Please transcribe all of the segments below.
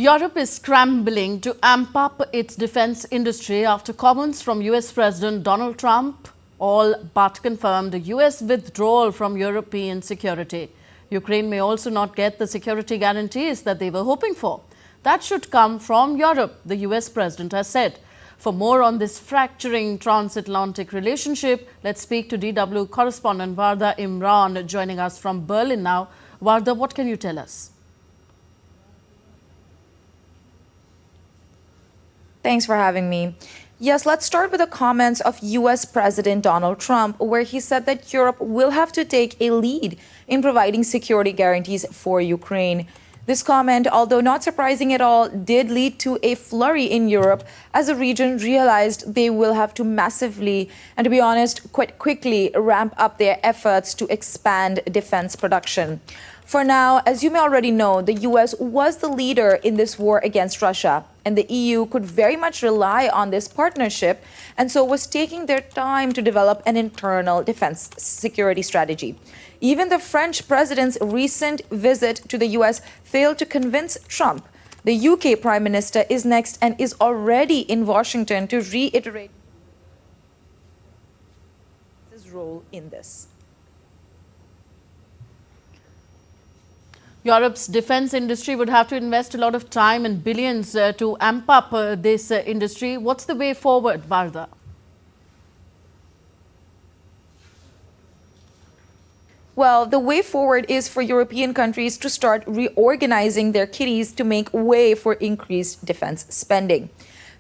Europe is scrambling to amp up its defense industry after comments from US President Donald Trump all but confirmed the US withdrawal from European security. Ukraine may also not get the security guarantees that they were hoping for. That should come from Europe, the US President has said. For more on this fracturing transatlantic relationship, let's speak to DW correspondent Varda Imran joining us from Berlin now. Varda, what can you tell us? Thanks for having me. Yes, let's start with the comments of US President Donald Trump, where he said that Europe will have to take a lead in providing security guarantees for Ukraine. This comment, although not surprising at all, did lead to a flurry in Europe as the region realized they will have to massively, and to be honest, quite quickly ramp up their efforts to expand defense production. For now, as you may already know, the US was the leader in this war against Russia, and the EU could very much rely on this partnership, and so was taking their time to develop an internal defense security strategy. Even the French president's recent visit to the US failed to convince Trump. The UK Prime Minister is next and is already in Washington to reiterate his role in this. Europe's defense industry would have to invest a lot of time and billions to amp up this industry. What's the way forward, Varda? Well, the way forward is for European countries to start reorganizing their kitties to make way for increased defense spending.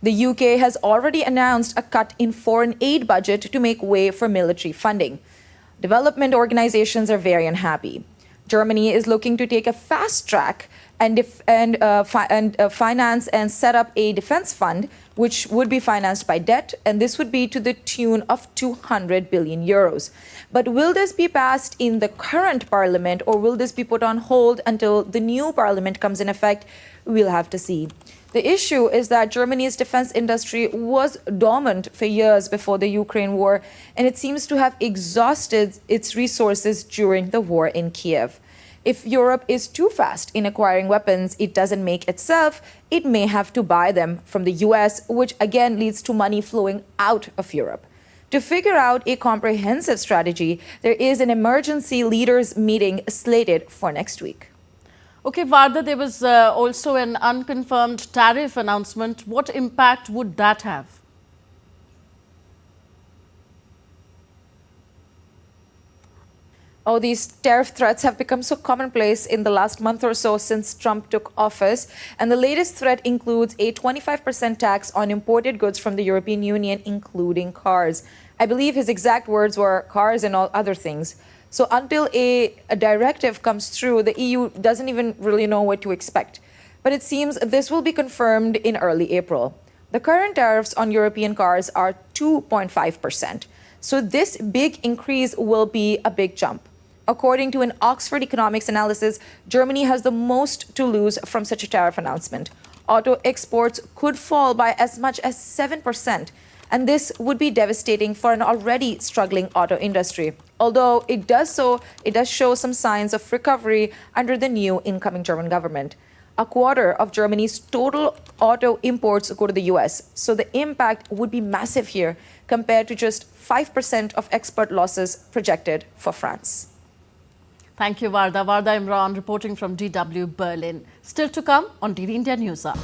The UK has already announced a cut in foreign aid budget to make way for military funding. Development organizations are very unhappy. Germany is looking to take a fast track and finance and set up a defense fund, which would be financed by debt, and this would be to the tune of 200 billion euros. But will this be passed in the current parliament, or will this be put on hold until the new parliament comes in effect? We'll have to see. The issue is that Germany's defense industry was dormant for years before the Ukraine war, and it seems to have exhausted its resources during the war in Kiev. If Europe is too fast in acquiring weapons it doesn't make itself, it may have to buy them from the US, which again leads to money flowing out of Europe. To figure out a comprehensive strategy, there is an emergency leaders meeting slated for next week. Okay, Varda, there was also an unconfirmed tariff announcement. What impact would that have? Oh, these tariff threats have become so commonplace in the last month or so since Trump took office. And the latest threat includes a 25% tax on imported goods from the European Union, including cars. I believe his exact words were cars and all other things. So until a directive comes through, the EU doesn't even really know what to expect. But it seems this will be confirmed in early April. The current tariffs on European cars are 2.5%. So this big increase will be a big jump. According to an Oxford economics analysis, Germany has the most to lose from such a tariff announcement. Auto exports could fall by as much as 7%. And this would be devastating for an already struggling auto industry. Although it does show some signs of recovery under the new incoming German government. A quarter of Germany's total auto imports go to the US, so the impact would be massive here compared to just 5% of export losses projected for France. Thank you, Varda. Varda Imran reporting from DW Berlin. Still to come on DD India News Hour.